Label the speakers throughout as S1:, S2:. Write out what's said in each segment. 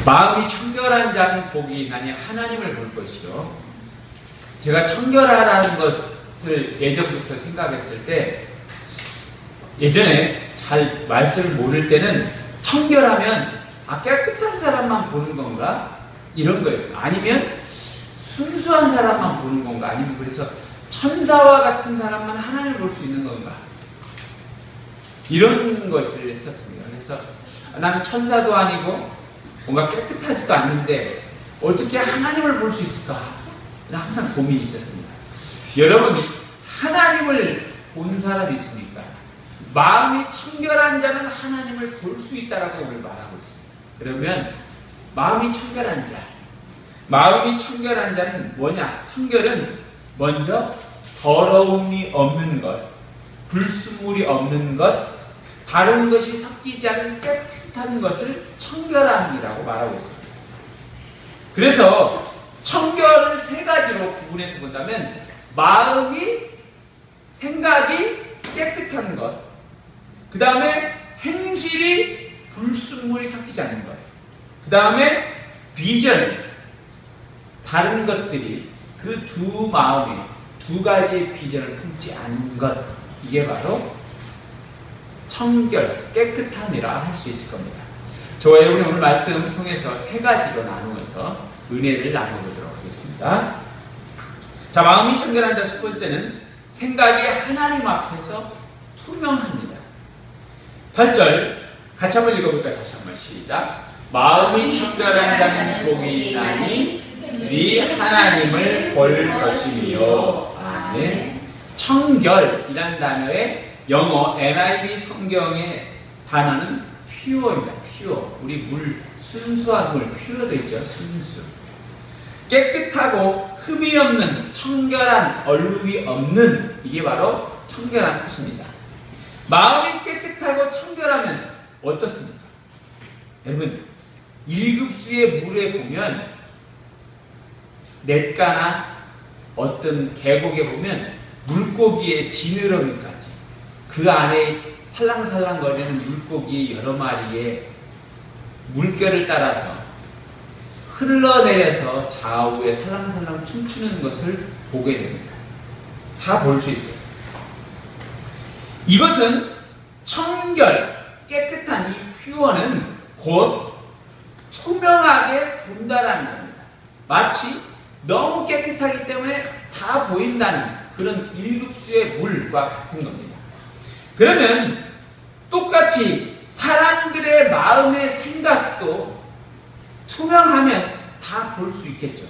S1: 마음이 청결한 자는 복이 있나니 하나님을 볼 것이요. 제가 청결하라는 것을 예전부터 생각했을 때, 예전에 잘 말씀을 모를 때는 청결하면 깨끗한 사람만 보는 건가? 이런 거였어요. 아니면 순수한 사람만 보는 건가? 아니면 그래서 천사와 같은 사람만 하나님을 볼 수 있는 건가? 이런 것을 했었습니다. 그래서 나는 천사도 아니고 뭔가 깨끗하지도 않는데 어떻게 하나님을 볼 수 있을까? 항상 고민이 있었습니다. 여러분, 하나님을 본 사람이 있습니까? 마음이 청결한 자는 하나님을 볼 수 있다라고 오늘 말하고 있습니다. 그러면 마음이 청결한 자, 마음이 청결한 자는 뭐냐? 청결은 먼저 더러움이 없는 것, 불순물이 없는 것, 다른 것이 섞이지 않은 깨끗한 것을 청결함이라고 말하고 있습니다. 그래서 청결을 세 가지로 구분해서 본다면 마음이, 생각이 깨끗한 것, 그 다음에 행실이 불순물이 섞이지 않는 것, 그 다음에 비전, 다른 것들이 그 두 마음에 두 가지의 비전을 품지 않는 것, 이게 바로 청결, 깨끗함이라 할 수 있을 겁니다. 저와 여러분이 오늘 말씀을 통해서 세 가지로 나누어서 은혜를 나눠보도록 하겠습니다. 자, 마음이 청결한 자 첫 번째는 생각이 하나님 앞에서 투명합니다. 8절 같이 한번 읽어볼까요? 다시 한번 시작. 마음이 청결한 자는 복이 있나니 네 하나님을 볼 것이며. 아멘. 청결이라는 단어의 영어 NIV 성경의 단어는 pure입니다. pure. 우리 물, 순수한 물, pure도 있죠. 순수. 깨끗하고 흠이 없는, 청결한, 얼룩이 없는, 이게 바로 청결한 뜻입니다. 마음이 깨끗하고 청결하면 어떻습니까? 여러분, 1급수의 물에 보면 냇가나 어떤 계곡에 보면 물고기의 지느러미까지, 그 안에 살랑살랑거리는 물고기 여러 마리의 물결을 따라서 흘러내려서 좌우에 살랑살랑 춤추는 것을 보게 됩니다. 다 볼 수 있어요. 이것은 청결, 깨끗한 이 퓨어는 곧 투명하게 본다라는 겁니다. 마치 너무 깨끗하기 때문에 다 보인다는 그런 1급수의 물과 같은 겁니다. 그러면 똑같이 사람들의 마음의 생각도 투명하면 다 볼 수 있겠죠.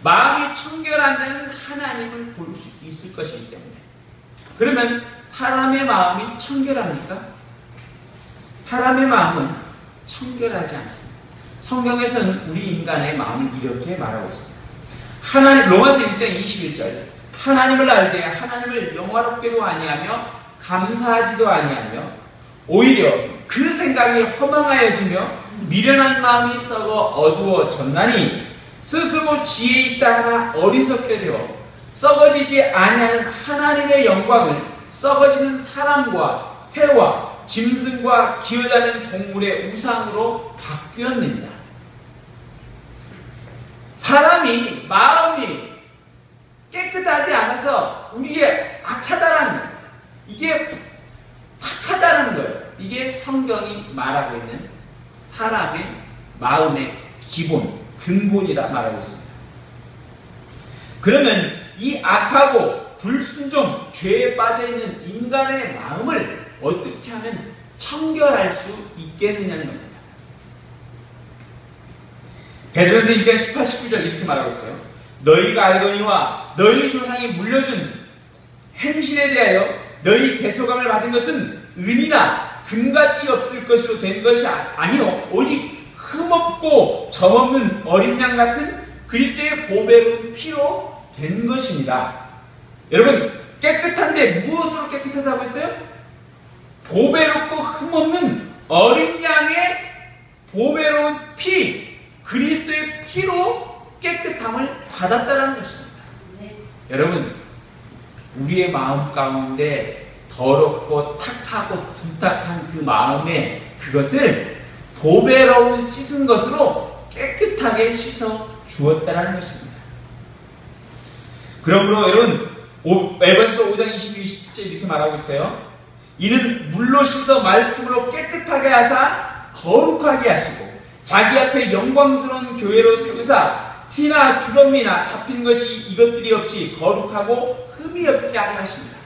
S1: 마음이 청결한 자는 하나님을 볼 수 있을 것이기 때문에. 그러면 사람의 마음이 청결합니까? 사람의 마음은 청결하지 않습니다. 성경에서는 우리 인간의 마음을 이렇게 말하고 있습니다. 하나님, 로마서 1장 21절. 하나님을 알되 하나님을 영화롭게도 아니하며 감사하지도 아니하며 오히려 그 생각이 허망하여지며 미련한 마음이 썩어 어두워졌나니 스스로 지혜 있다 하나 어리석게 되어 썩어지지 아니하는 하나님의 영광을 썩어지는 사람과 새와 짐승과 기어다니는 동물의 우상으로 바뀌었느니라. 사람이 마음이 깨끗하지 않아서 우리의 악하다라는 거예요. 이게 탁하다는 거예요. 이게 성경이 말하고 있는 사람의 마음의 기본, 근본이라 말하고 있습니다. 그러면 이 악하고 불순종, 죄에 빠져있는 인간의 마음을 어떻게 하면 청결할 수 있겠느냐는 겁니다. 베드로전서 1장 18, 19절 이렇게 말하고 있어요. 너희가 알거니와 너희 조상이 물려준 행실에 대하여 너희 대소감을 받은 것은 은이나 금같이 없을 것으로 된 것이 아니요 오직 흠없고 점없는 어린 양 같은 그리스도의 보배로운 피로 된 것입니다. 여러분, 깨끗한데 무엇으로 깨끗하다고 했어요? 보배롭고 흠없는 어린 양의 보배로운 피, 그리스도의 피로 깨끗함을 받았다는 것입니다. 네. 여러분, 우리의 마음 가운데 더럽고 탁하고 둔탁한 그 마음에 그것을 보배로운 씻은 것으로 깨끗하게 씻어 주었다라는 것입니다. 그러므로 여러분 에베소서 5장 22절 이렇게 말하고 있어요. 이는 물로 씻어 말씀으로 깨끗하게 하사 거룩하게 하시고 자기 앞에 영광스러운 교회로 세우사 티나 주름이나 잡힌 것이 이것들이 없이 거룩하고 흠이 없게 하려 하십니다.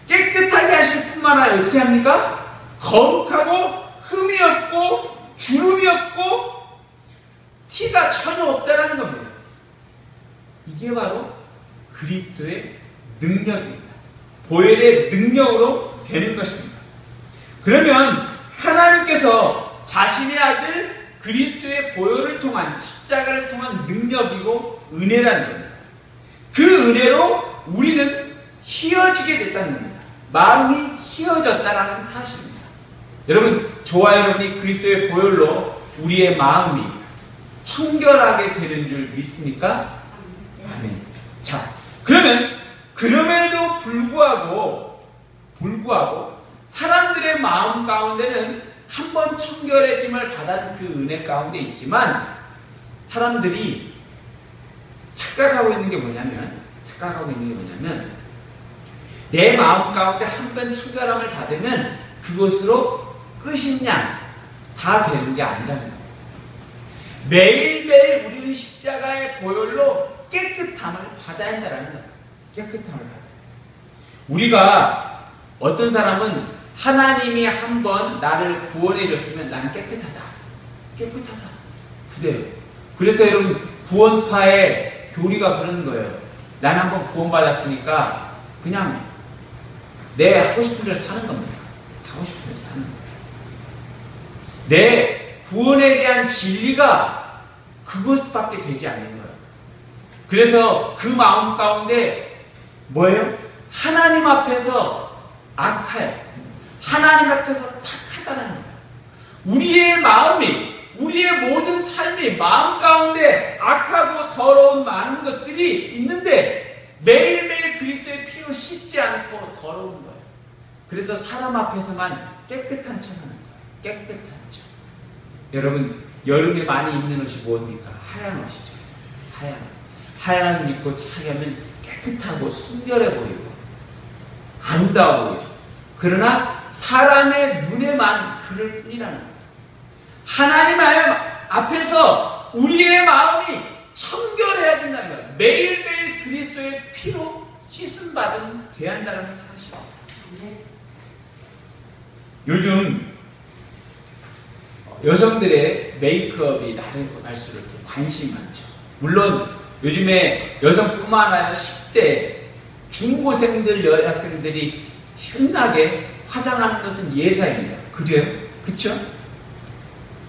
S1: 깨끗하게 하실 뿐만 아니라 어떻게 합니까? 거룩하고 흠이 없고 주름이 없고 티가 전혀 없다라는 겁니다. 이게 바로 그리스도의 능력입니다. 보혈의 능력으로 되는 것입니다. 그러면 하나님께서 자신의 아들 그리스도의 보혈을 통한 십자가를 통한 능력이고 은혜라는 겁니다. 그 은혜로 우리는 휘어지게 됐다는 겁니다. 마음이 휘어졌다는 사실입니다. 여러분, 저와 여러분이 그리스도의 보혈로 우리의 마음이 청결하게 되는 줄 믿습니까? 아멘. 자, 그러면 그럼에도 불구하고 사람들의 마음 가운데는 한번 청결해짐을 받은 그 은혜 가운데 있지만 사람들이 착각하고 있는 게 뭐냐면 내 마음 가운데 한번 청결함을 받으면 그것으로 끝이냐 다 되는 게 아니라는 거예요. 매일매일 우리는 십자가의 보혈로 깨끗함을 받아야 한다는 거예요. 깨끗함을 받아요. 우리가 어떤 사람은 하나님이 한번 나를 구원해 줬으면 나는 깨끗하다. 그래요. 그래서 여러분 구원파의 교리가 그러는 거예요. 나는 한번 구원받았으니까 그냥 내 하고 싶은 대로 사는 겁니다. 하고 싶은 대로 사는 거예요. 내 구원에 대한 진리가 그것밖에 되지 않는 거예요. 그래서 그 마음 가운데 뭐예요? 하나님 앞에서 악해요. 하나님 앞에서 탁하다는 거예요. 우리의 마음이, 우리의 모든 삶이 마음 가운데 악하고 더러운 많은 것들이 있는데 매일매일 그리스도의 피로 씻지 않고 더러운 거예요. 그래서 사람 앞에서만 깨끗한 척 하는 거예요. 깨끗한 척. 여러분, 여름에 많이 입는 옷이 뭡니까? 하얀 옷이죠. 하얀 옷 입고 차게 하면 깨끗하고 순결해 보이고 아름다워 보이죠. 그러나 사람의 눈에만 그럴 뿐이라는 거예요. 하나님 앞에서 우리의 마음이 청결해진다는 거예요. 매일매일 그리스도의 피로 씻음받은 돼야 한다는 사실입니다. 요즘 여성들의 메이크업이 날수록 관심이 많죠. 물론 요즘에 여성뿐만 아니라 10대 중고생들 여학생들이 신나게 화장하는 것은 예사입니다. 그래요? 그쵸?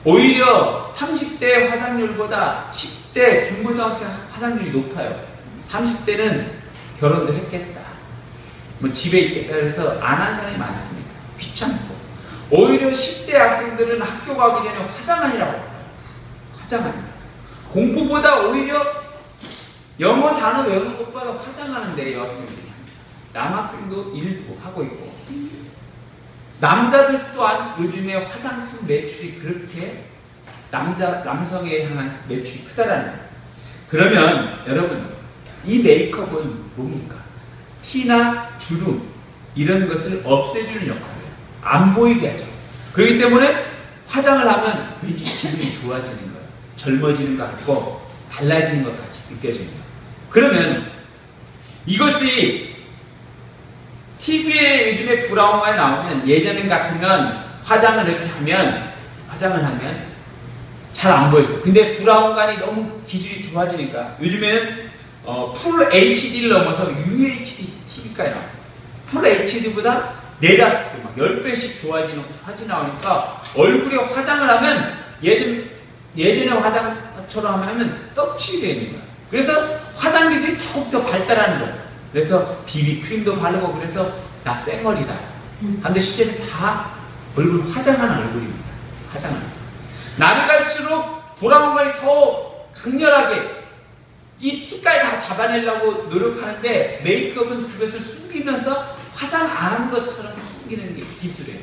S1: 오히려 30대 화장률보다 10대 중고등학생 화장률이 높아요. 30대는 결혼도 했겠다. 뭐 집에 있겠다. 그래서 안 한 사람이 많습니다. 귀찮고. 오히려 10대 학생들은 학교 가기 전에 화장하느라고 해요. 화장합니다. 공부보다 오히려 영어 단어 외우는 것보다 화장하는데 여학생들이 남학생도 일부 하고 있고 남자들 또한 요즘에 화장품 매출이 그렇게 남성에 향한 매출이 크다라는 거예요. 그러면 여러분 이 메이크업은 뭡니까? 티나 주름 이런 것을 없애주는 역할이에요. 안 보이게 하죠. 그렇기 때문에 화장을 하면 왠지 기분이 좋아지는 거예요. 젊어지는 것 같고 달라지는 것 같이 느껴지는 거예요. 그러면 이것이 TV에 요즘에 브라운관에 나오면 예전 같으면 화장을 하면 잘 안 보였어요. 근데 브라운관이 너무 기술이 좋아지니까 요즘에는 풀 HD를 넘어서 UHD TV까지 나와요. 풀 HD보다 4~5배, 막 10배씩 좋아지는 화질이 나오니까 얼굴에 화장을 하면 예전에 화장처럼 하면 떡칠이 되는 거예요. 그래서 화장 기술이 더욱더 발달하는 거예요. 그래서 비비크림도 바르고 그래서 나 쌩얼이다. 근데 실제는 다 얼굴 화장하는 얼굴입니다. 화장하는. 날이 갈수록 브라운관이 더 강렬하게 이 티까지 다 잡아내려고 노력하는데 메이크업은 그것을 숨기면서 화장 안 한 것처럼 숨기는 게 기술이에요.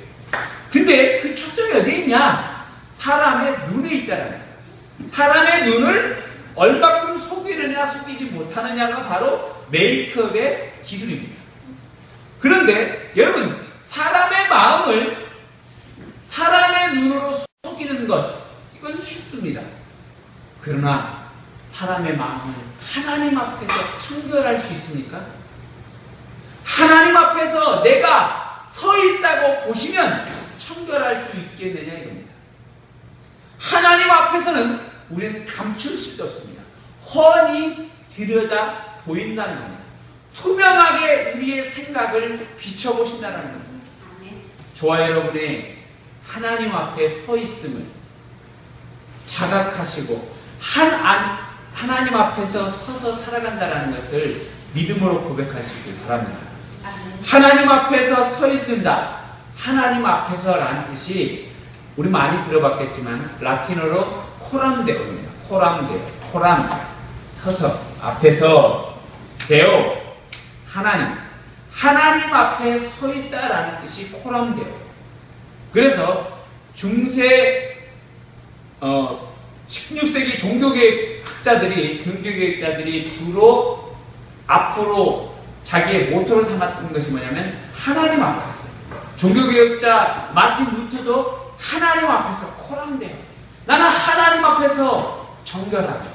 S1: 근데 그 초점이 어디에 있냐? 사람의 눈에 있다라는 거예요. 사람의 눈을 얼마큼 속이느냐 속이지 못하느냐가 바로 메이크업의 기술입니다. 그런데 여러분, 사람의 마음을 사람의 눈으로 속이는 것, 이건 쉽습니다. 그러나 사람의 마음을 하나님 앞에서 청결할 수 있습니까? 하나님 앞에서 내가 서 있다고 보시면 청결할 수 있겠느냐 이겁니다. 하나님 앞에서는 우리는 감출 수도 없습니다. 훤히 들여다 보인다는 겁니다. 투명하게 우리의 생각을 비춰보신다는 겁니다. 저와 여러분의 하나님 앞에 서 있음을 자각하시고 하나님 앞에서 서서 살아간다는 것을 믿음으로 고백할 수 있길 바랍니다. 하나님 앞에서 서 있는다. 하나님 앞에서라는 뜻이 우리 많이 들어봤겠지만 라틴어로 코람데오입니다. 코람데오, 코람, 서서, 앞에서, 데오, 하나님 앞에 서 있다라는 뜻이 코람데오. 그래서 중세 16세기 종교개혁자들이 주로 앞으로 자기의 모토를 삼았던 것이 뭐냐면 하나님 앞에서. 종교개혁자 마틴 루터도 하나님 앞에서 코람데오. 나는 하나님 앞에서 정결하게,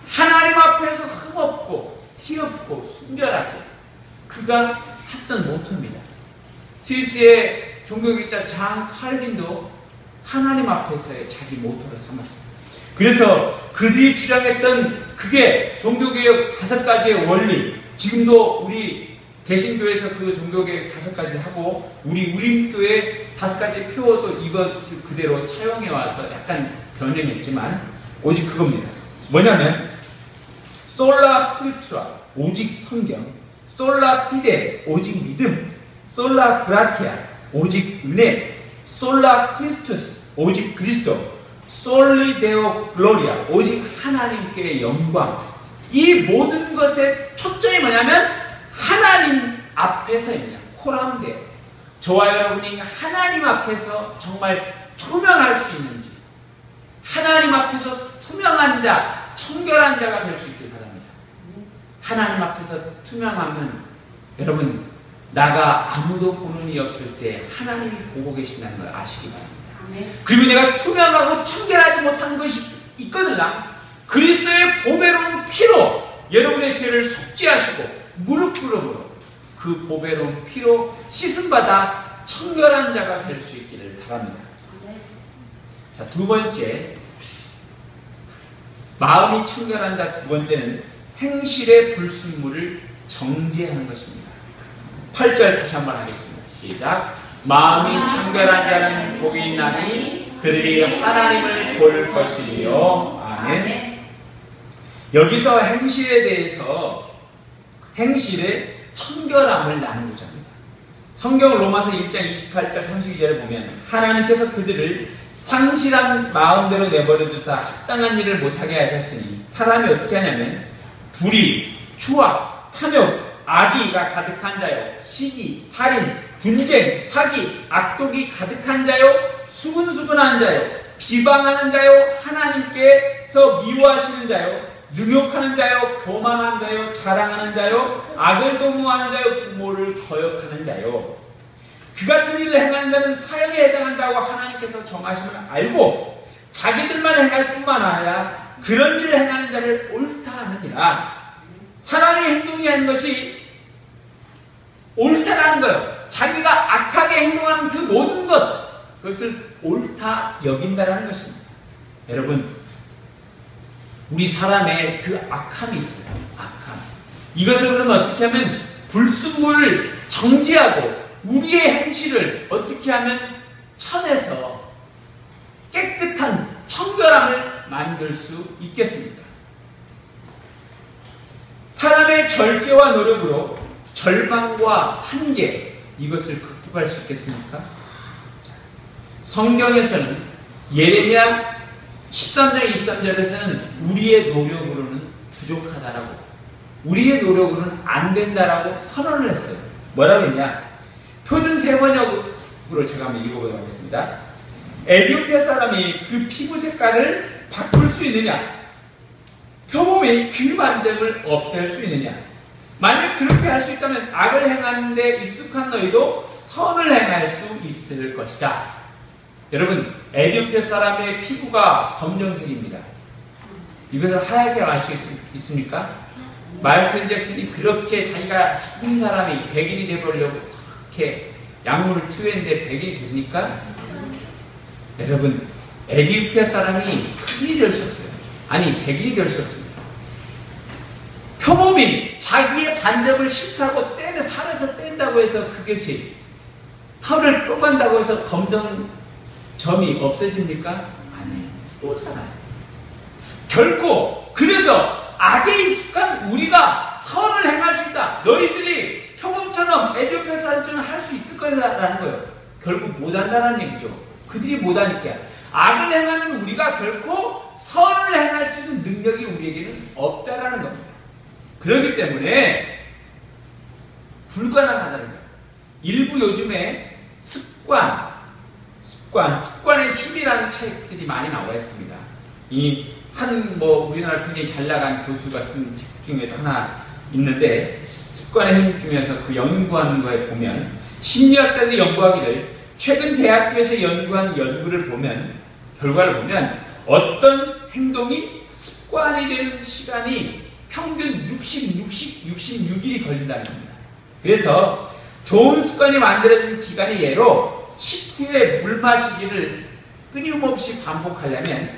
S1: 하나님 앞에서 흠없고 티없고 순결하게, 그가 했던 모토입니다. 스위스의 종교개혁자 장 칼빈도 하나님 앞에서의 자기 모토를 삼았습니다. 그래서 그들이 주장했던 그게 종교개혁 5가지의 원리, 지금도 우리 개신교에서 그 종교개혁 5가지 하고 우리 우림교회 5가지 표어도 이것을 그대로 차용해와서 약간 변형했지만 오직 그겁니다. 뭐냐면 솔라 스크립투라, 오직 성경, 솔라 피데, 오직 믿음, 솔라 그라티아, 오직 은혜, 솔라 크리스투스, 오직 그리스도, 솔리 데오 글로리아, 오직 하나님께 영광. 이 모든 것의 초점이 뭐냐면 하나님 앞에서입니다. 코람데오. 저와 여러분이 하나님 앞에서 정말 투명할 수 있는지, 하나님 앞에서 투명한 자, 청결한 자가 될 수 있길 바랍니다. 하나님 앞에서 투명하면 여러분, 나가 아무도 보는 이 없을 때 하나님이 보고 계신다는 걸 아시기 바랍니다. 그리고 내가 투명하고 청결하지 못한 것이 있거든요. 그리스도의 보배로운 피로 여러분의 죄를 속죄하시고 무릎 꿇음으로 그 보배로운 피로 씻음받아 청결한 자가 될 수 있기를 바랍니다. 자, 두 번째, 마음이 청결한 자 두 번째는 행실의 불순물을 정죄하는 것입니다. 8절 다시 한번 하겠습니다. 시작. 마음이 청결한 자는 복이 있나니 그들이 하나님을 볼 것이요. 아멘. 여기서 행실에 대해서 행실의 청결함을 나누고자 합니다. 성경 로마서 1장 28절 32절에 보면 하나님께서 그들을 상실한 마음대로 내버려 두사 합당한 일을 못하게 하셨으니 사람이 어떻게 하냐면 불의, 추악, 탐욕, 악의가 가득한 자요, 시기, 살인, 분쟁, 사기, 악독이 가득한 자요, 수근수근한 자요, 비방하는 자요, 하나님께서 미워하시는 자요, 능욕하는 자요, 교만한 자요, 자랑하는 자요, 악을 도모하는 자요, 부모를 거역하는 자요. 그 같은 일을 행하는 자는 사형에 해당한다고 하나님께서 정하심을 알고 자기들만 행할 뿐만 아니라 그런 일을 행하는 자를 옳다 하느니라. 사람이 행동하는 것이 옳다라는 거예요. 자기가 악하게 행동하는 그 모든 것, 그것을 옳다 여긴다라는 것입니다. 여러분, 우리 사람의 그 악함이 있어요. 악함. 이것을 그러면 어떻게 하면 불순물을 정지하고 우리의 행실을 어떻게 하면 천에서 깨끗한 청결함을 만들 수 있겠습니까? 사람의 절제와 노력으로 절망과 한계, 이것을 극복할 수 있겠습니까? 성경에서는 예레미야 13장 23절에서는 우리의 노력으로는 부족하다라고, 우리의 노력으로는 안 된다라고 선언을 했어요. 뭐라고 했냐? 표준 세번역으로 제가 한번 읽어보도록 하겠습니다. 에티오피아 사람이 그 피부 색깔을 바꿀 수 있느냐? 표범이 그 반점을 없앨 수 있느냐? 만약 그렇게 할 수 있다면 악을 행하는 데 익숙한 너희도 선을 행할 수 있을 것이다. 여러분, 에티오피아 사람의 피부가 검정색입니다. 이것을 하얗게 알 수 있습니까? 마이클 잭슨이 그렇게 자기가 흰 사람이 백인이 되보려고 그렇게 약물을 투여했는데 백인이 됩니까? 여러분, 에티오피아 사람이 흑인이 될 수 없어요. 아니, 백인이 될 수 없습니다. 표범이 자기의 반점을 싫다고 살에서 뗀다고 해서 그것이 털을 뽑아낸다고 해서 검정 점이 없어집니까? 아니에요. 또잖아요. 결코 그래서 악에 익숙한 우리가 선을 행할 수 있다. 너희들이 표범처럼 에티오피아 사람처럼 할 수 있을 거라는 거예요. 결국 못한다는 얘기죠. 그들이 못하니까. 악을 행하는 우리가 결코 선을 행할 수 있는 능력이 우리에게는 없다라는 겁니다. 그렇기 때문에 불가능하다는 거예요. 일부 요즘에 습관의 힘이라는 책들이 많이 나와 있습니다. 우리나라 굉장히 잘 나간 교수가 쓴 책 중에도 하나 있는데, 습관의 힘 중에서 그 연구하는 거에 보면, 심리학자들이 연구하기를 최근 대학교에서 연구한 결과를 보면, 어떤 행동이 습관이 되는 시간이 평균 66일이 걸린다는 겁니다. 그래서 좋은 습관이 만들어지는 기간의 예로 식후에 물 마시기를 끊임없이 반복하려면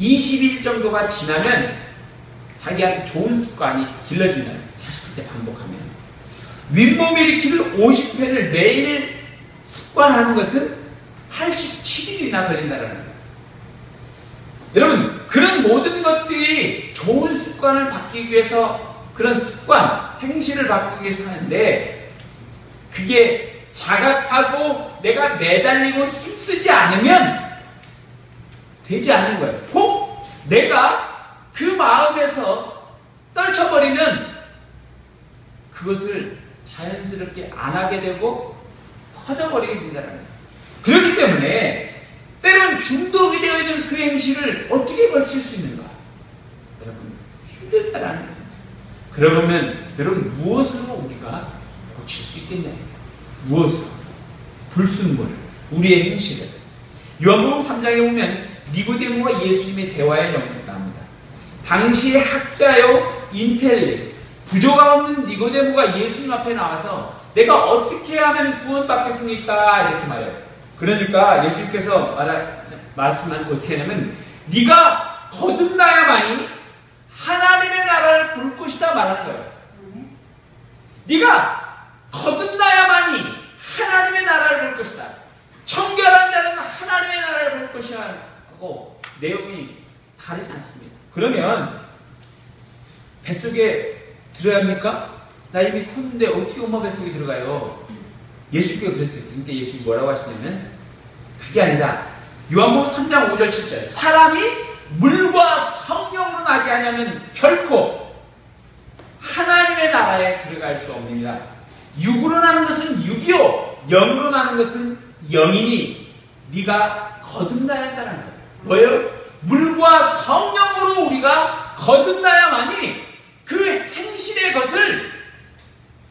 S1: 20일 정도가 지나면 자기한테 좋은 습관이 길러지면 계속 그때 반복하면, 윗몸 일으키를 50회를 매일 습관하는 것은 87일이나 걸린다는 거예요. 여러분, 그런 모든 것들이 좋은 습관을 바뀌기 위해서, 그런 습관, 행실을 바꾸기 위해서 하는데, 그게 자각하고 내가 매달리고 힘쓰지 않으면 되지 않는 거예요. 혹 내가 그 마음에서 떨쳐버리면 그것을 자연스럽게 안 하게 되고 퍼져버리게 된다는 거예요. 그렇기 때문에 때론 중독이 되어 있는 그 행실을 어떻게 걸칠 수 있는가? 여러분, 힘들다라는 거예요. 그러면 여러분, 무엇으로 우리가 고칠 수 있겠냐? 무엇으로? 불순물, 우리의 행실을. 요한복음 3장에 보면 니고데모와 예수님의 대화의 내용이 나옵니다. 당시의 학자요, 인텔리, 부조가 없는 니고데모가 예수님 앞에 나와서 내가 어떻게 하면 구원받겠습니까? 이렇게 말해요. 그러니까 예수님께서 말씀하는 거 어떻게 하냐면, 네가 거듭나야만이 하나님의 나라를 볼 것이다 말하는 거예요. 네가 거듭나야만이 하나님의 나라를 볼 것이다. 청결한 자는 하나님의 나라를 볼 것이야 하고 내용이 다르지 않습니다. 그러면 뱃속에 들어야 합니까? 나 이미 컸는데 어떻게 엄마 뱃속에 들어가요? 예수님께서 그랬어요. 그러니까 예수님이 뭐라고 하시냐면, 그게 아니라 요한복음 3장 5절 7절, 사람이 물과 성령으로 나지 않으면 결코 하나님의 나라에 들어갈 수 없느니라. 육으로 나는 것은 육이요, 영으로 나는 것은 영이니 네가 거듭나야 한다는 거예요. 뭐예요? 물과 성령으로 우리가 거듭나야만이 그 행실의 것을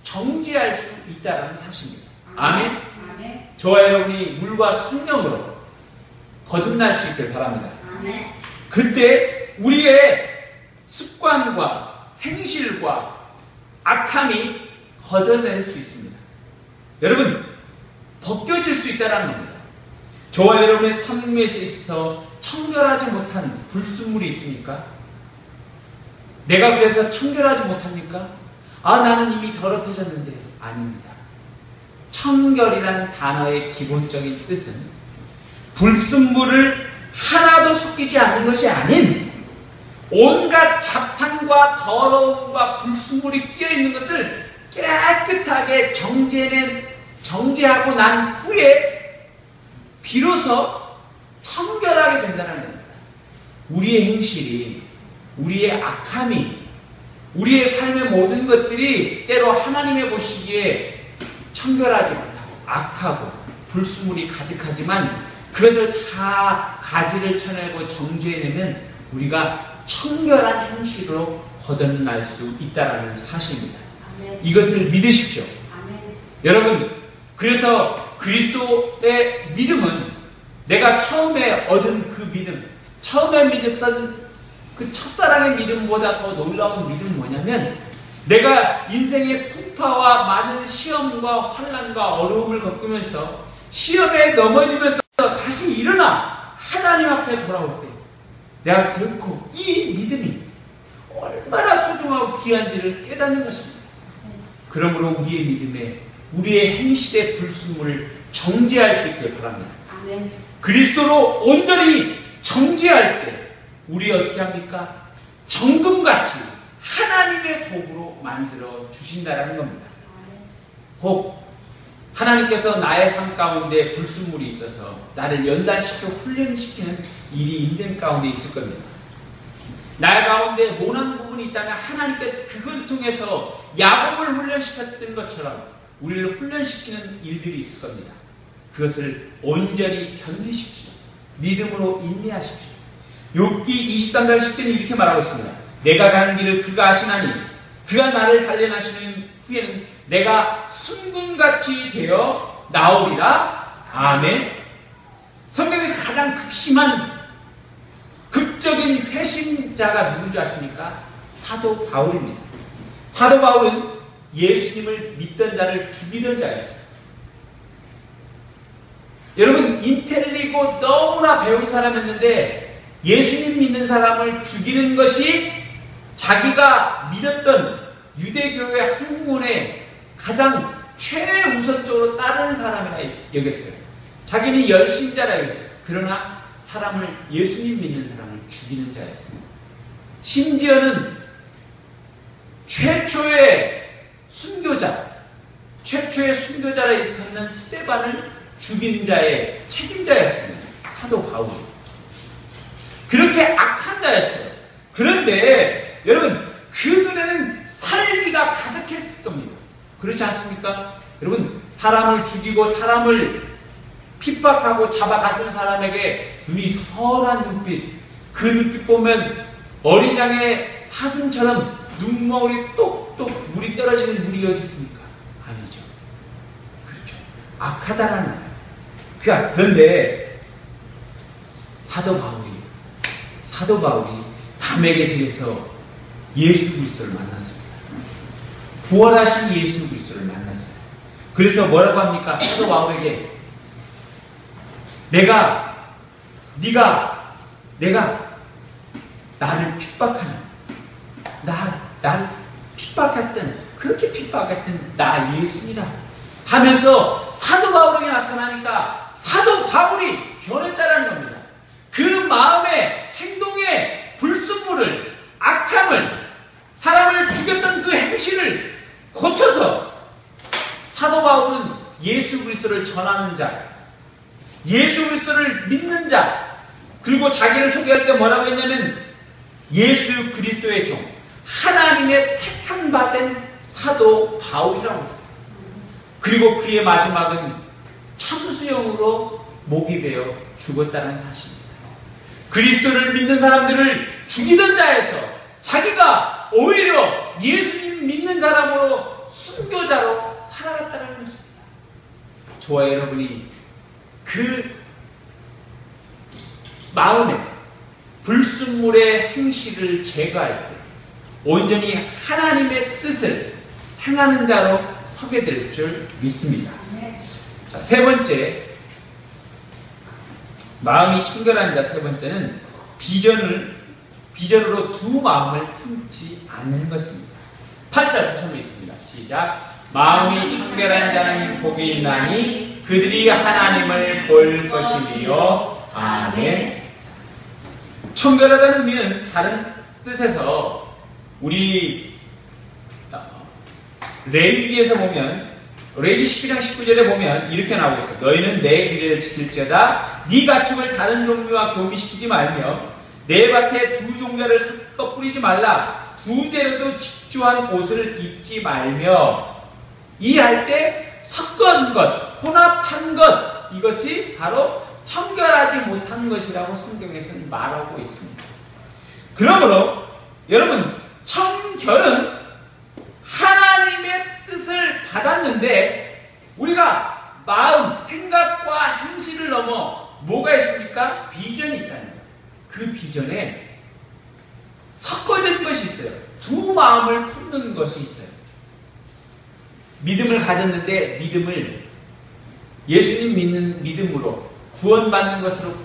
S1: 정지할 수 있다는 사실입니다. 아멘? 아멘. 저와 여러분이 물과 성령으로 거듭날 수 있길 바랍니다. 아멘. 그때 우리의 습관과 행실과 악함이 걷어낼 수 있습니다. 여러분, 벗겨질 수 있다는 겁니다. 저와 여러분의 삶에 있어서 청결하지 못한 불순물이 있습니까? 내가 그래서 청결하지 못합니까? 나는 이미 더럽혀졌는데. 아닙니다. 청결이라는 단어의 기본적인 뜻은 불순물을 하나도 섞이지 않는 것이 아닌 온갖 잡탕과 더러움과 불순물이 끼어있는 것을 깨끗하게 정제하고 난 후에 비로소 청결하게 된다는 겁니다. 우리의 행실이, 우리의 악함이, 우리의 삶의 모든 것들이 때로 하나님의 보시기에 청결하지 못하고 악하고 불순물이 가득하지만 그것을 다 가지를 쳐내고 정죄해내면 우리가 청결한 행실로 거듭날 수 있다는 사실입니다.
S2: 아멘.
S1: 이것을 믿으십시오.
S2: 아멘.
S1: 여러분, 그래서 그리스도의 믿음은 내가 처음에 얻은 그 믿음, 처음에 믿었던 그 첫사랑의 믿음보다 더 놀라운 믿음은 뭐냐면, 내가 인생의 풍파와 많은 시험과 환난과 어려움을 겪으면서 시험에 넘어지면서 다시 일어나 하나님 앞에 돌아올 때 내가 결코 이 믿음이 얼마나 소중하고 귀한지를 깨닫는 것입니다. 그러므로 우리의 믿음에, 우리의 행실의 불순물을 정죄할 수 있길 바랍니다.
S2: 아멘.
S1: 그리스도로 온전히 정죄할 때 우리 어떻게 합니까? 정금같이 하나님의 도구로 만들어 주신다라는 겁니다. 혹 하나님께서 나의 삶 가운데 불순물이 있어서 나를 연단시켜 훈련시키는 일이 있는 가운데 있을 겁니다. 나의 가운데 모난 부분이 있다면 하나님께서 그걸 통해서 야곱을 훈련시켰던 것처럼 우리를 훈련시키는 일들이 있을 겁니다. 그것을 온전히 견디십시오. 믿음으로 인내하십시오. 욥기 23장 10절에 이렇게 말하고 있습니다. 내가 가는 길을 그가 아시나니 그가 나를 단련하시는 후에는 내가 순금같이 되어 나오리라. 아멘. 성경에서 가장 극심한 극적인 회심자가 누군지 아십니까? 사도 바울입니다. 사도 바울은 예수님을 믿던 자를 죽이던 자였어요. 여러분, 인텔리고 너무나 배운 사람이었는데 예수님 믿는 사람을 죽이는 것이 자기가 믿었던 유대교의 학문에 가장 최우선적으로 따르는 사람이라 여겼어요. 자기는 열심자라 여겼어요. 그러나 사람을, 예수님 믿는 사람을 죽이는 자였어요. 심지어는 최초의 순교자라 일컫는 스데반을 죽인 자의 책임자였습니다. 사도 바울이. 그렇게 악한 자였어요. 그런데 여러분, 그 눈에는 살기가 가득했을 겁니다. 그렇지 않습니까? 여러분, 사람을 죽이고 사람을 핍박하고 잡아갔던 사람에게 눈이 선한 눈빛, 그 눈빛 보면 어린 양의 사슴처럼 눈망울이 똑똑 물이 떨어지는 물이 어디 있습니까? 아니죠. 그렇죠. 악하다라는 거예요. 그런데 사도 바울이 담에게에서 예수 그리스도를 만났습니다. 부활하신 예수 그리스도를 만났어요. 그래서 뭐라고 합니까? 사도 바울에게 내가 나를 핍박하는, 나를 핍박했던, 그렇게 핍박했던 나 예수니라 하면서 사도 바울에게 나타나니까 사도 바울이 변했다는 겁니다. 그 마음의 행동의 불순물을, 악함을, 사람을 죽였던 그 행실을 고쳐서 사도 바울은 예수 그리스도를 전하는 자, 예수 그리스도를 믿는 자, 그리고 자기를 소개할 때 뭐라고 했냐면 예수 그리스도의 종, 하나님의 택한 받은 사도 바울이라고 했어요. 그리고 그의 마지막은 참수형으로 목이 베어 죽었다는 사실입니다. 그리스도를 믿는 사람들을 죽이던 자에서 자기가 오히려 예수님 믿는 사람으로 순교자로 살아갔다는 것입니다. 저와 여러분이 그 마음에 불순물의 행실을 제거할 때 온전히 하나님의 뜻을 행하는 자로 서게 될 줄 믿습니다. 자, 세 번째, 마음이 청결한 자 세 번째는 비전으로 두 마음을 품지 않는 것입니다. 8절 다시 한번 있습니다. 시작. 마음이 청결한 자는 복이 있나니 그들이 하나님을 볼 것이며. 아멘. 청결하다는 의미는 다른 뜻에서 우리 레위기에서 보면, 레위기 19장 19절에 보면 이렇게 나오고 있어요. 너희는 내 규례를 지킬지어다 네 가축을 다른 종류와 교미시키지 말며 내 밭에 두 종자를 섞어 뿌리지 말라. 두 재료도 직조한 옷을 입지 말며. 이 할 때 섞은 것, 혼합한 것, 이것이 바로 청결하지 못한 것이라고 성경에서는 말하고 있습니다. 그러므로 여러분, 청결은 하나님의 뜻을 받았는데 우리가 마음, 생각과 행실을 넘어 뭐가 있습니까? 비전이 있다는 거예요. 그 비전에 섞어진 것이 있어요. 두 마음을 품는 것이 있어요. 믿음을 가졌는데 믿음을 예수님 믿는 믿음으로 구원받는 것으로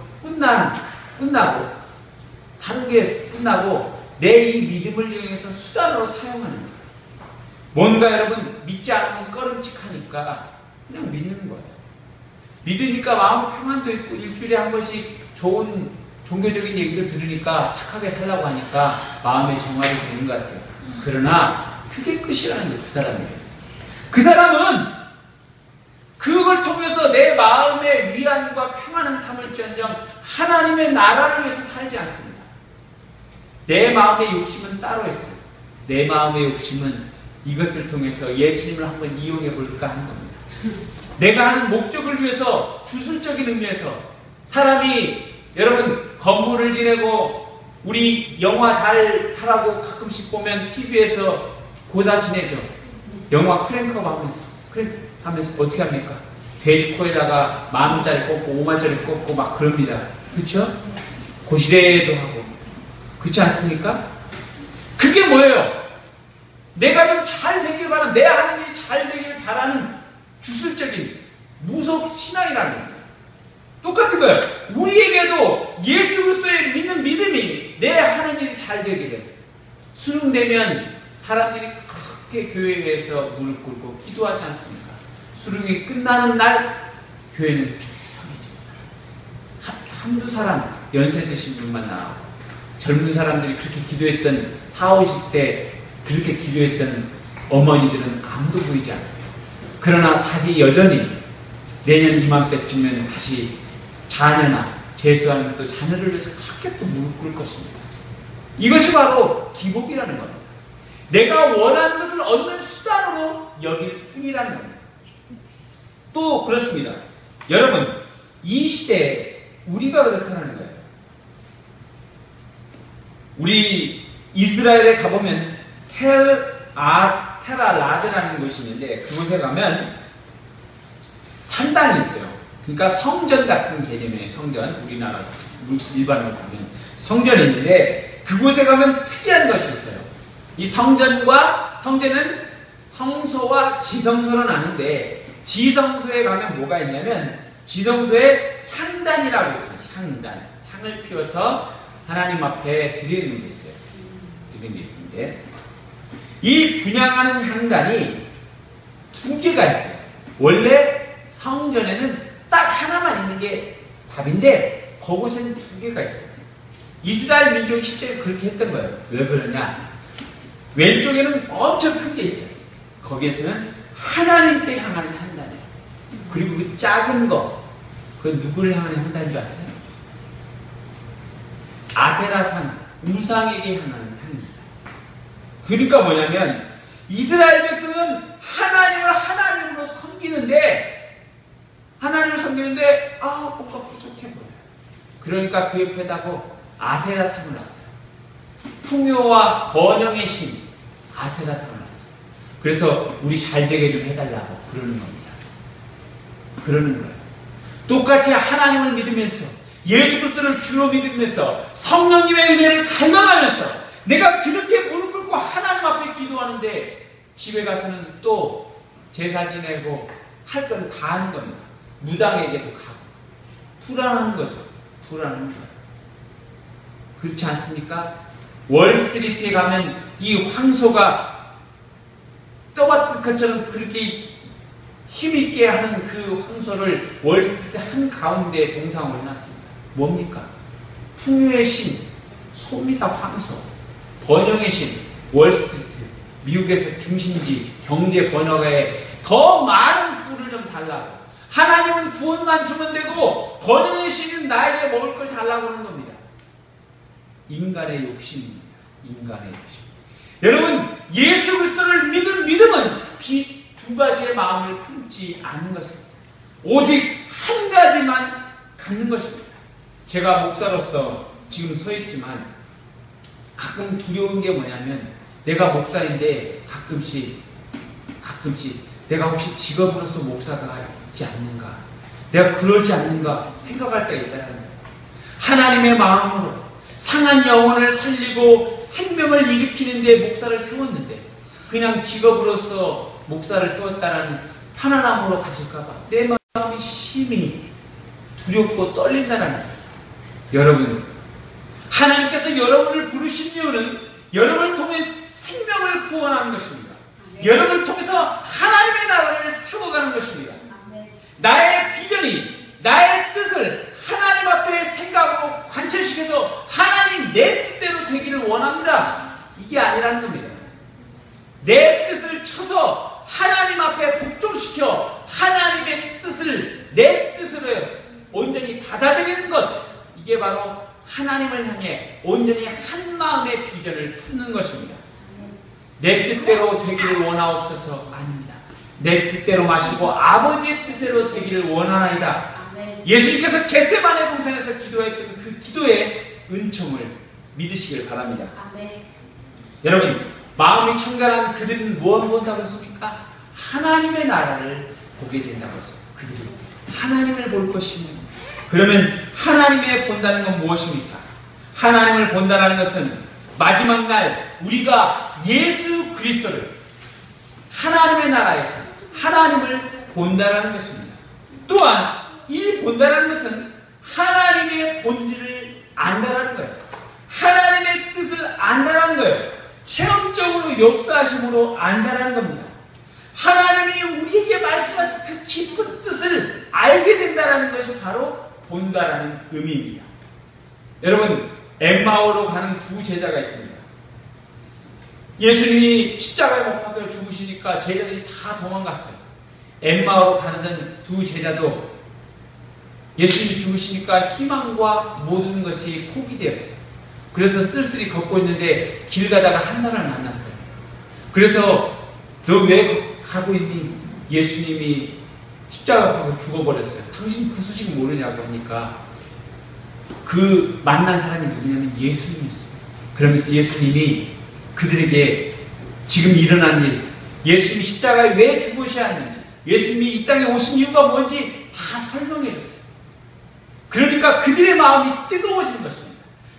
S1: 끝나고 다른 게 끝나고 내 이 믿음을 이용해서 수단으로 사용하는 거예요. 뭔가 여러분 믿지 않으면 꺼름칙하니까 그냥 믿는 거예요. 믿으니까 마음 평안도 있고 일주일에 한 번씩 좋은 종교적인 얘기를 들으니까 착하게 살라고 하니까 마음의 정화이 되는 것 같아요. 그러나 그게 끝이라는 거예요. 그 사람이에요. 그 사람은 그걸 통해서 내 마음의 위안과 평안한 삶을지언정 하나님의 나라를 위해서 살지 않습니다. 내 마음의 욕심은 따로 있어요. 내 마음의 욕심은 이것을 통해서 예수님을 한번 이용해 볼까 하는 겁니다. 내가 하는 목적을 위해서 주술적인 의미에서 사람이 여러분 건물을 지내고 우리 영화 잘 하라고 가끔씩 보면 TV에서 고사 지내죠. 영화 크랭크업 하면서 어떻게 합니까? 돼지 코에다가 10,000원짜리 꽂고 50,000원짜리 꽂고 막 그럽니다. 그렇죠? 고시대도 하고 그렇지 않습니까? 그게 뭐예요? 내가 좀 잘 되길 바라는, 내 하는 일이 잘 되길 바라는 주술적인 무속 신앙이라는 겁니다. 똑같은 거예요. 우리에게도 예수 그리스도의 믿는 믿음이 내 하는 일이 잘 되기를 수능되면 사람들이 그렇게 교회에서 무릎 꿇고 기도하지 않습니까? 수능이 끝나는 날 교회는 조용해집니다. 한두 사람 연세 드신 분만 나오고 젊은 사람들이 그렇게 기도했던 40, 50대 그렇게 기도했던 어머니들은 아무도 보이지 않습니다. 그러나 다시 여전히 내년 이맘때쯤에는 다시 자녀나 재수하는 또 자녀를 위해서 그렇게 또 무릎 꿇을 것입니다. 이것이 바로 기복이라는 겁니다. 내가 원하는 것을 얻는 수단으로 여길 뿐이라는 겁니다. 또 그렇습니다. 여러분, 이 시대에 우리가 그렇다는 거예요. 우리 이스라엘에 가보면 테라라드라는 곳이 있는데 그곳에 가면 산당이 있어요. 그러니까 성전 같은 개념의 성전, 우리나라 일반으로 부르는 성전이 있는데 그곳에 가면 특이한 것이 있어요. 이 성전은 성소와 지성소로 나는데 지성소에 가면 뭐가 있냐면 지성소에 향단이라고 있어요. 향단. 향을 피워서 하나님 앞에 드리는 게 있어요. 드리는 게 있는데 이 분향하는 향단이 두 개가 있어요. 원래 성전에는 딱 하나만 있는 게 답인데 그곳에는 두 개가 있어요. 이스라엘 민족이 실제로 그렇게 했던 거예요. 왜 그러냐? 왼쪽에는 엄청 큰 게 있어요. 거기에서는 하나님께 향하는 향단이에요. 그리고 그 작은 거, 그건 누구를 향하는 향단인 줄 아세요? 아세라산, 우상에게 향하는 향입니다. 그러니까 뭐냐면 이스라엘 백성은 하나님을 하나님으로 섬기는데 뭔가 부족해 보여요. 그러니까 그 옆에다가 아세라산을 놨어요. 풍요와 번영의 신 아세라산을 놨어요. 그래서 우리 잘 되게 좀 해달라고 그러는 겁니다. 그러는 거예요. 똑같이 하나님을 믿으면서 예수 그리스도를 주로 믿으면서 성령님의 은혜를 갈망하면서 내가 그렇게 무릎 꿇고 하나님 앞에 기도하는데 집에 가서는 또 제사 지내고 할 건 다 하는 겁니다. 무당에게도 가고 불안한 거죠. 불안한 거예요. 그렇지 않습니까? 월스트리트에 가면 이 황소가 떠받들 것처럼 그렇게 힘있게 하는 그 황소를 월스트리트 한가운데 동상으로 해놨습니다. 뭡니까? 풍요의 신, 소입니다. 황소. 번영의 신, 월스트리트. 미국에서 중심지, 경제 번영에 더 많은 부를 좀 달라고. 하나님은 구원만 주면 되고 번영의 신은 나에게 먹을 걸 달라고 하는 겁니다. 인간의 욕심입니다. 인간의 욕심. 여러분, 예수 그리스도를 믿은 믿음은 두 가지의 마음을 품지 않는 것입니다. 오직 한 가지만 갖는 것입니다. 제가 목사로서 지금 서 있지만 가끔 두려운 게 뭐냐면 내가 목사인데 가끔씩 내가 혹시 직업으로서 목사가 있지 않는가, 내가 그러지 않는가 생각할 때가 있다는 거예요. 하나님의 마음으로 상한 영혼을 살리고 생명을 일으키는 데 목사를 세웠는데 그냥 직업으로서 목사를 세웠다는 편안함으로 가질까봐 내 마음이 심히 두렵고 떨린다는 거예요. 여러분, 하나님께서 여러분을 부르신 이유는 여러분을 통해 생명을 구원하는 것입니다. 여러분을 통해서 하나님의 나라를 세워가는 것입니다. 나의 비전이, 나의 뜻을 하나님 앞에 생각하고 관철시켜서 하나님 내 뜻대로 되기를 원합니다. 이게 아니라는 겁니다. 내 뜻을 쳐서 하나님 앞에 복종시켜 하나님의 뜻을 내 뜻으로 온전히 받아들이는 것, 이게 바로 하나님을 향해 온전히 한 마음의 비전을 품는 것입니다. 내 뜻대로 되기를 원하옵소서. 아닙니다. 내 뜻대로 마시고 아버지의 뜻대로 되기를 원하나이다. 예수님께서 겟세마네 동산에서 기도했던 그 기도의 은총을 믿으시길 바랍니다. 여러분, 마음이 청결한 그들은 무엇을 본다고 했습니까? 하나님의 나라를 보게 된다고 했어요. 그들이 하나님을 볼 것이면, 그러면 하나님의 본다는 건 무엇입니까? 하나님을 본다는 것은 마지막 날 우리가 예수 그리스도를 하나님의 나라에서 하나님을 본다라는 것입니다. 또한 이 본다라는 것은 하나님의 본질을 안다라는 거예요. 하나님의 뜻을 안다라는 거예요. 체험적으로 역사하심으로 안다라는 겁니다. 하나님이 우리에게 말씀하신 그 깊은 뜻을 알게 된다라는 것이 바로 본다라는 의미입니다. 여러분, 엠마오로 가는 두 제자가 있습니다. 예수님이 십자가에 못 박혀 죽으시니까 제자들이 다 도망갔어요. 엠마오로 가는 두 제자도 예수님이 죽으시니까 희망과 모든 것이 포기되었어요. 그래서 쓸쓸히 걷고 있는데 길 가다가 한 사람을 만났어요. 그래서 너 왜 가고 있니? 예수님이 십자가 박혀 죽어버렸어요. 당신 그 소식 모르냐고 하니까 그 만난 사람이 누구냐면 예수님이었어요. 그러면서 예수님이 그들에게 지금 일어난 일, 예수님이 십자가에 왜 죽으셔야 하는지, 예수님이 이 땅에 오신 이유가 뭔지 다 설명해 줬어요. 그러니까 그들의 마음이 뜨거워지는 것입니다.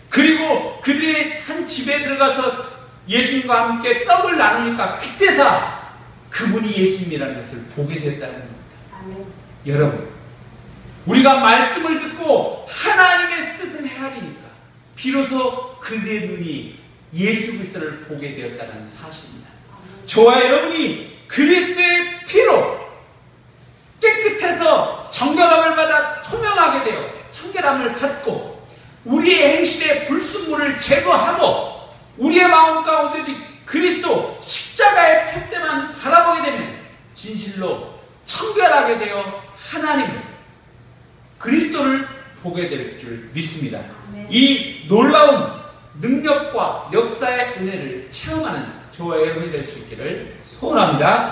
S1: 그리고 그들의 한 집에 들어가서 예수님과 함께 떡을 나누니까 그때서 그분이 예수님이라는 것을 보게 됐다는 겁니다. 아멘. 여러분, 우리가 말씀을 듣고 하나님의 뜻을 헤아리니까 비로소 그들의 눈이 예수 그리스도를 보게 되었다는 사실입니다. 저와 여러분이 그리스도의 피로 깨끗해서 정결함을 받아 투명하게 되어 청결함을 받고 우리의 행실의 불순물을 제거하고 우리의 마음 가운데 그리스도 십자가의 표대만 바라보게 되면 진실로 청결하게 되어 하나님을, 그리스도를 보게 될 줄 믿습니다. 이 놀라운 능력과 역사의 은혜를 체험하는 저와 여러분이 될 수 있기를 소원합니다.